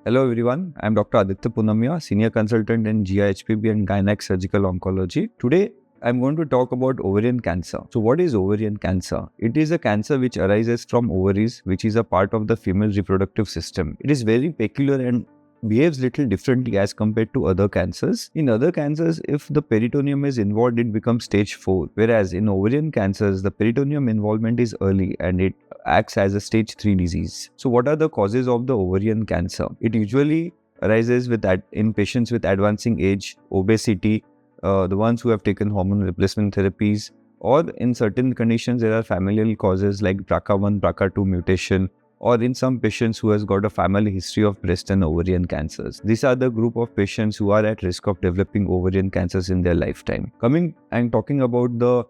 Hello everyone, I am Dr. Aditya Punamiya, Senior Consultant in GI-HPB and Gynec Surgical Oncology. Today, I am going to talk about ovarian cancer. So what is ovarian cancer? It is a cancer which arises from ovaries, which is a part of the female reproductive system. It is very peculiar and behaves little differently as compared to other cancers. In other cancers, if the peritoneum is involved, it becomes stage 4. Whereas in ovarian cancers, the peritoneum involvement is early and it acts as a stage 3 disease. So what are the causes of the ovarian cancer? It usually arises in patients with advancing age, obesity, the ones who have taken hormone replacement therapies, or in certain conditions there are familial causes like BRCA1, BRCA2 mutation, or in some patients who has got a family history of breast and ovarian cancers. These are the group of patients who are at risk of developing ovarian cancers in their lifetime. Coming and talking about the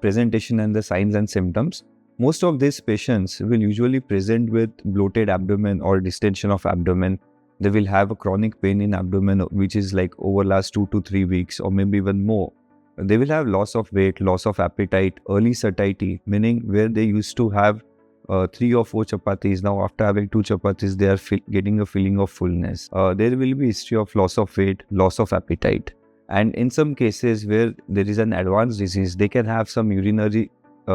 presentation and the signs and symptoms, most of these patients will usually present with bloated abdomen or distension of abdomen. They will have a chronic pain in abdomen which is like over last 2 to 3 weeks or maybe even more. They will have loss of weight, loss of appetite, early satiety, meaning where they used to have 3 or 4 chapatis, now after having 2 chapatis they are getting a feeling of fullness. There will be history of loss of weight, loss of appetite, and in some cases where there is an advanced disease, they can have some urinary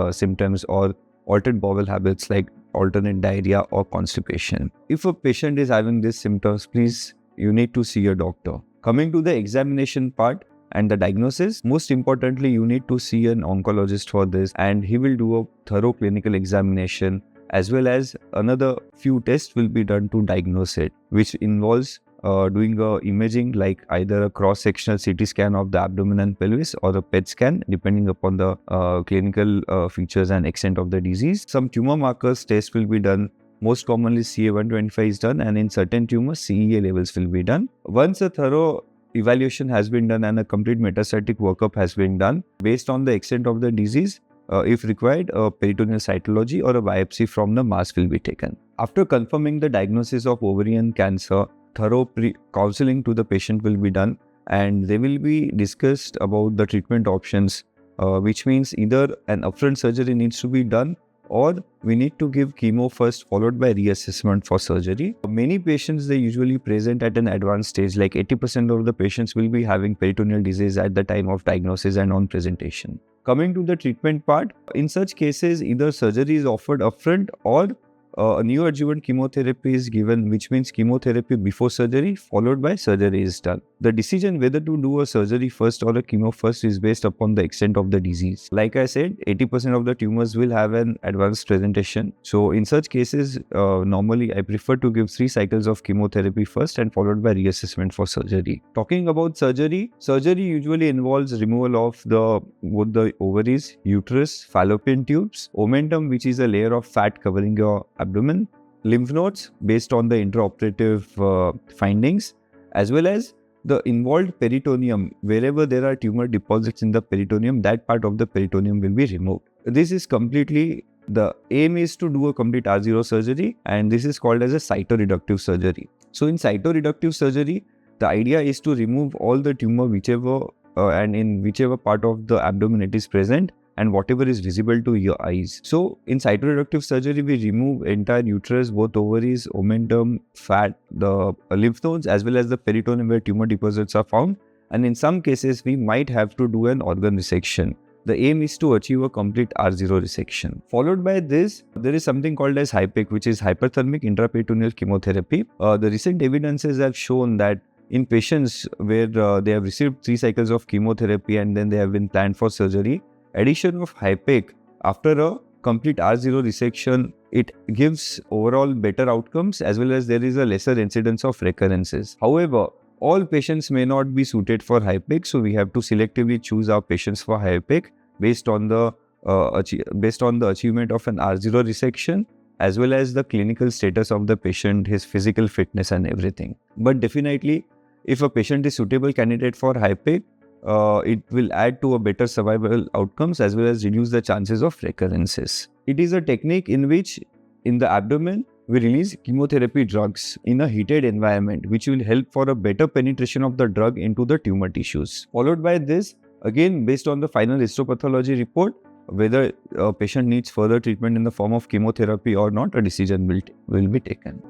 symptoms or altered bowel habits like alternate diarrhea or constipation. If a patient is having these symptoms, please you need to see a doctor. Coming to the examination part and the diagnosis, most importantly you need to see an oncologist for this, and he will do a thorough clinical examination as well as another few tests will be done to diagnose it, which involves doing imaging like either a cross-sectional CT scan of the abdomen and pelvis or a PET scan depending upon the clinical features and extent of the disease. Some tumor markers test will be done. Most commonly CA-125 is done, and in certain tumors CEA levels will be done. Once a thorough evaluation has been done and a complete metastatic workup has been done, based on the extent of the disease, if required, a peritoneal cytology or a biopsy from the mass will be taken. After confirming the diagnosis of ovarian cancer, thorough counseling to the patient will be done, and they will be discussed about the treatment options, which means either an upfront surgery needs to be done or we need to give chemo first followed by reassessment for surgery. Many patients, they usually present at an advanced stage, like 80% of the patients will be having peritoneal disease at the time of diagnosis and on presentation. Coming to the treatment part, in such cases either surgery is offered upfront or a neoadjuvant chemotherapy is given, which means chemotherapy before surgery followed by surgery is done. The decision whether to do a surgery first or a chemo first is based upon the extent of the disease. Like I said, 80% of the tumors will have an advanced presentation. So in such cases, normally I prefer to give 3 cycles of chemotherapy first and followed by reassessment for surgery. Talking about surgery usually involves removal of both the ovaries, uterus, fallopian tubes, omentum, which is a layer of fat covering your abdomen, lymph nodes based on the intraoperative findings, as well as the involved peritoneum. Wherever there are tumor deposits in the peritoneum, that part of the peritoneum will be removed. This is completely, the aim is to do a complete R0 surgery, and this is called as a cytoreductive surgery. So in cytoreductive surgery, the idea is to remove all the tumor and in whichever part of the abdomen it is present, and whatever is visible to your eyes. So in cytoreductive surgery, we remove entire uterus, both ovaries, omentum, fat, the lymph nodes, as well as the peritoneum where tumor deposits are found. And in some cases, we might have to do an organ resection. The aim is to achieve a complete R0 resection. Followed by this, there is something called as HIPEC, which is hyperthermic intraperitoneal chemotherapy. The recent evidences have shown that in patients where they have received 3 cycles of chemotherapy and then they have been planned for surgery, addition of HIPEC after a complete R0 resection, it gives overall better outcomes as well as there is a lesser incidence of recurrences. However, all patients may not be suited for HIPEC, so we have to selectively choose our patients for HIPEC based on the achievement of an R0 resection as well as the clinical status of the patient, his physical fitness and everything. But definitely, if a patient is suitable candidate for HIPEC, it will add to a better survival outcomes as well as reduce the chances of recurrences. It is a technique in which in the abdomen we release chemotherapy drugs in a heated environment, which will help for a better penetration of the drug into the tumor tissues. Followed by this, again based on the final histopathology report, whether a patient needs further treatment in the form of chemotherapy or not, a decision will be taken.